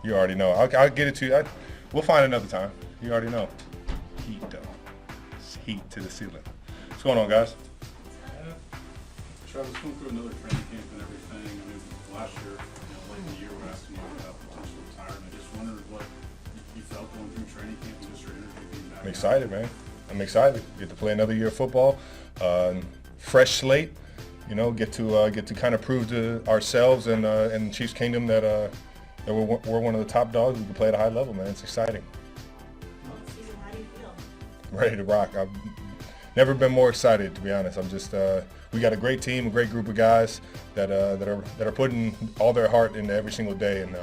You already know. I'll get it to you. We'll find another time. You already know. Heat, though. It's heat to the ceiling. What's going on, guys? Travis, going through another training camp and everything. I mean, last year, late in the year, we asked him about potential retirement. I just wondered what you felt going through training camp and just your energy being back. I'm excited, man. I'm excited. Get to play another year of football. Fresh slate. Get to kind of prove to ourselves and Chiefs Kingdom that we're one of the top dogs. We can play at a high level, man. It's exciting. Season, how do you feel? Ready to rock. I've never been more excited, to be honest. I'm just we got a great team, a great group of guys that are putting all their heart into every single day, and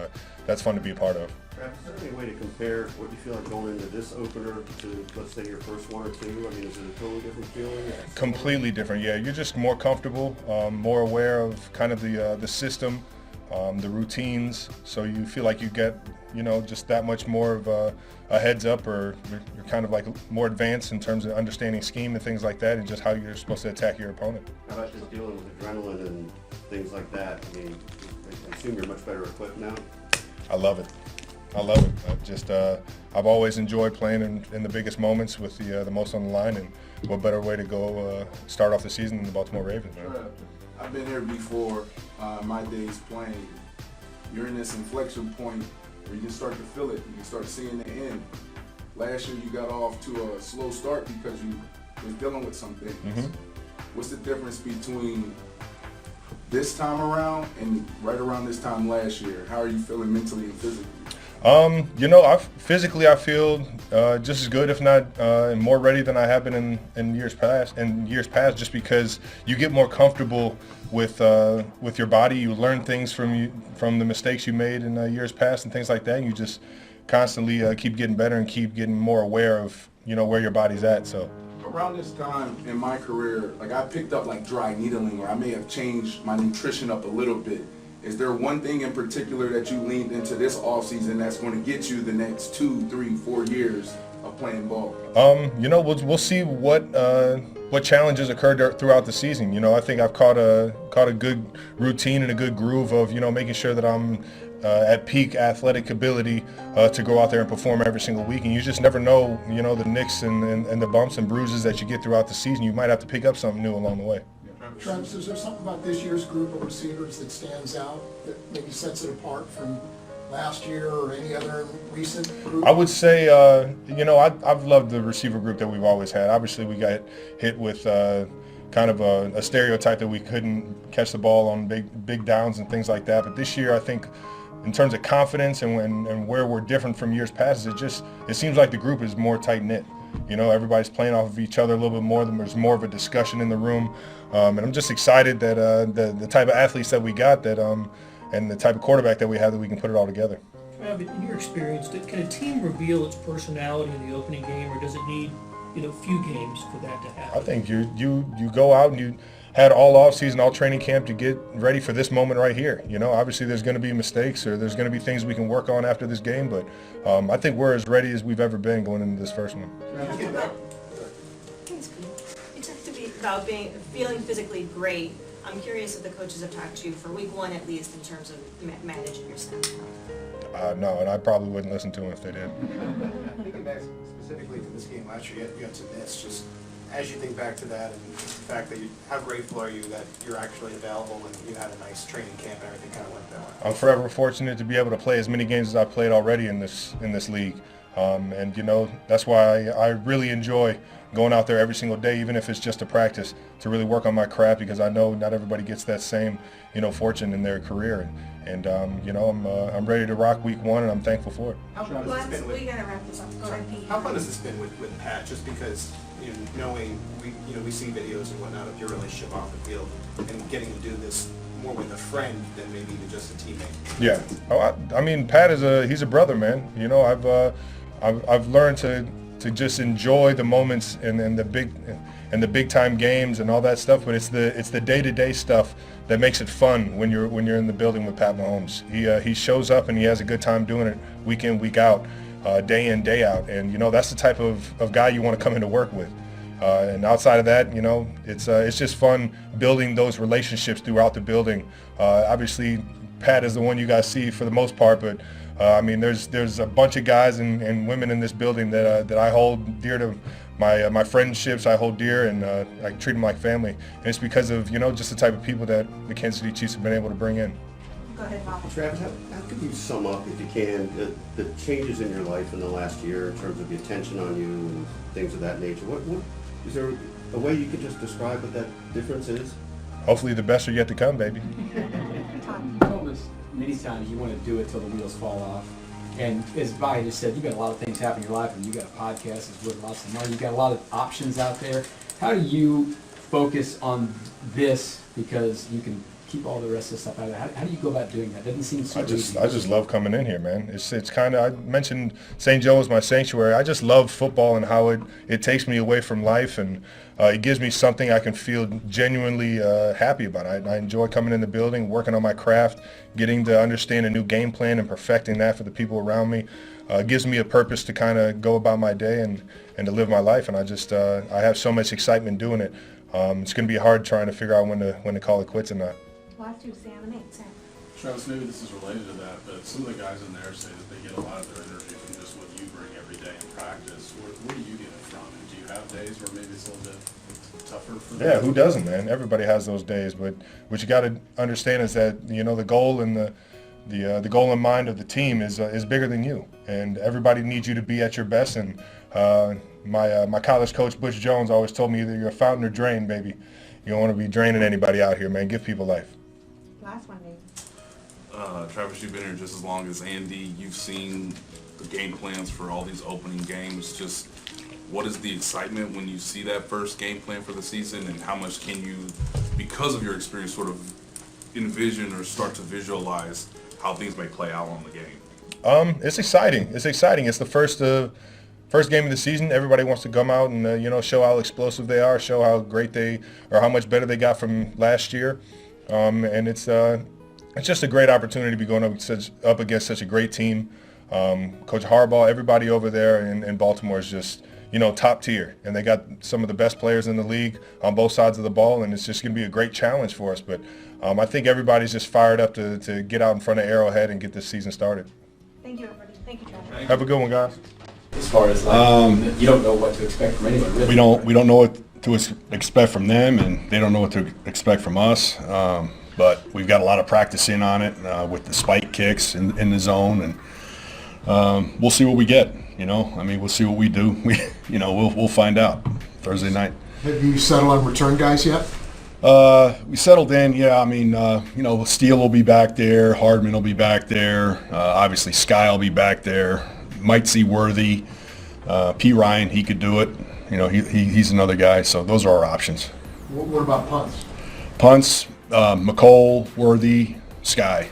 that's fun to be a part of. Travis, is there any way to compare what you feel like going into this opener to, let's say, your first one or two? I mean, is it a totally different feeling? Completely different, yeah. You're just more comfortable, more aware of kind of the system, the routines, so you feel like you get, just that much more of a heads up, or you're kind of like more advanced in terms of understanding scheme and things like that, and just how you're supposed to attack your opponent. How about just dealing with adrenaline and things like that? I mean, I assume you're much better equipped now? I love it. I've always enjoyed playing in the biggest moments with the most on the line, and what better way to go start off the season than the Baltimore Ravens, man. I've been here before, my days playing. You're in this inflection point where you can start to feel it, you can start seeing the end. Last year you got off to a slow start because you was dealing with some things. Mm-hmm. What's the difference between this time around and right around this time last year? How are you feeling mentally and physically? Physically I feel just as good, if not more ready than I have been in years past. Just because you get more comfortable with your body, you learn things from the mistakes you made in years past and things like that. And you just constantly keep getting better and keep getting more aware of where your body's at. So. Around this time in my career, like I picked up like dry needling, or I may have changed my nutrition up a little bit. Is there one thing in particular that you leaned into this offseason that's going to get you the next 2, 3, 4 years of playing ball? We'll see what challenges occurred throughout the season. I think I've caught a good routine and a good groove of making sure that I'm at peak athletic ability to go out there and perform every single week. And you just never know, the nicks and the bumps and bruises that you get throughout the season. You might have to pick up something new along the way. Travis, is there something about this year's group of receivers that stands out, that maybe sets it apart from last year or any other recent group? I would say, I've loved the receiver group that we've always had. Obviously, we got hit with kind of a stereotype that we couldn't catch the ball on big downs and things like that. But this year, I think, in terms of confidence and where we're different from years past, it seems like the group is more tight-knit. Everybody's playing off of each other a little bit more. There's more of a discussion in the room, and I'm just excited that the type of athletes that we got, and the type of quarterback that we have, that we can put it all together. In your experience, can a team reveal its personality in the opening game, or does it need few games for that to happen? I think you go out and you had all offseason, all training camp to get ready for this moment right here. Obviously there's going to be mistakes, or there's going to be things we can work on after this game, but I think we're as ready as we've ever been going into this first one. You talked to me about feeling physically great. I'm curious if the coaches have talked to you for week one, at least, in terms of managing yourself. No, and I probably wouldn't listen to them if they did. Thinking back specifically to this game last year, you had to miss. Just as you think back to that, and the fact that how grateful are you that you're actually available and you had a nice training camp and everything kind of went that way? I'm forever fortunate to be able to play as many games as I've played already in this league, and that's why I really enjoy going out there every single day, even if it's just a practice, to really work on my craft, because I know not everybody gets that same fortune in their career, and I'm ready to rock week one, and I'm thankful for it. How fun has this been We gotta wrap this up. Go ahead, Pete. How fun has this been with Pat? Just because knowing we see videos and whatnot of your relationship off the field, and getting to do this more with a friend than maybe even just a teammate. Yeah. I mean, Pat he's a brother, man. I've learned to just enjoy the moments and the big time games and all that stuff, but it's the day-to-day stuff that makes it fun when you're in the building with Pat Mahomes. He shows up and he has a good time doing it week in, week out, day in, day out, and that's the type of guy you want to come into work with. And outside of that, it's just fun building those relationships throughout the building. Obviously, pad is the one you guys see for the most part, but I mean, there's a bunch of guys and women in this building that I hold dear to. My friendships I hold dear, and I treat them like family. And it's because of, just the type of people that the Kansas City Chiefs have been able to bring in. Go ahead, Bob. Travis, how could you sum up, if you can, the changes in your life in the last year in terms of the attention on you and things of that nature? What is there a way you could just describe what that difference is? Hopefully the best are yet to come, baby. You told us many times you want to do it till the wheels fall off. And as Vi just said, you've got a lot of things happen in your life, and you got a podcast that's worth lots of money. You've got a lot of options out there. How do you focus on this, because you can keep all the rest of the stuff out of it? How do you go about doing that? It doesn't seem so easy. I just love coming in here, man. It's kind of, I mentioned St. Joe is my sanctuary. I just love football and how it takes me away from life, and it gives me something I can feel genuinely happy about. I enjoy coming in the building, working on my craft, getting to understand a new game plan and perfecting that for the people around me. It gives me a purpose to kind of go about my day and to live my life, and I have so much excitement doing it. It's going to be hard trying to figure out when to call it quits or not. Last two, Sam and Sam. Travis, maybe this is related to that, but some of the guys in there say that they get a lot of their energy from just what you bring every day in practice. Where do you get it from? And do you have days where maybe it's a little bit tougher for them? Yeah, who doesn't, man? Everybody has those days, but what you got to understand is that the goal and the goal in mind of the team is bigger than you, and everybody needs you to be at your best. And my college coach Butch Jones always told me either you're a fountain or drain, baby. You don't want to be draining anybody out here, man. Give people life. Last one, Dave. Travis, you've been here just as long as Andy. You've seen the game plans for all these opening games. Just what is the excitement when you see that first game plan for the season, and how much can you, because of your experience, sort of envision or start to visualize how things may play out on the game? It's exciting. It's exciting. It's the first game of the season. Everybody wants to come out and show how explosive they are, show how great or how much better they got from last year, and it's just a great opportunity to be going up against such a great team. Coach Harbaugh, everybody over there in Baltimore is just top tier, and they got some of the best players in the league on both sides of the ball, and it's just going to be a great challenge for us. But I think everybody's just fired up to get out in front of Arrowhead and get this season started. Thank you, everybody. Thank you, Travis. Have a good one, guys. As far as you don't know what to expect from anyone, really. We don't know what to expect from them, and they don't know what to expect from us. But we've got a lot of practice in on it with the spike kicks in the zone, and we'll see what we get. We'll see what we do. We'll find out Thursday night. Have you settled on return guys yet? We settled in, yeah. Steele will be back there. Hardman will be back there. Obviously, Sky will be back there. Might see Worthy. P. Ryan, he could do it. He's another guy. So those are our options. What about punts? Punts, McCole, Worthy, Sky.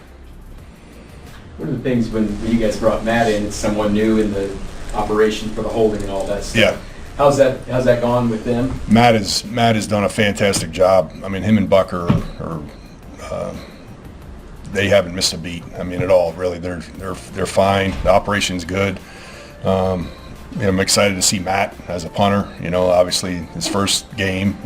One of the things when you guys brought Matt in, it's someone new in the operation for the holding and all that stuff. Yeah. How's that gone with them? Matt has done a fantastic job. I mean, him and Bucker they haven't missed a beat. I mean, at all, really. They're fine. The operation's good. I'm excited to see Matt as a punter. Obviously his first game.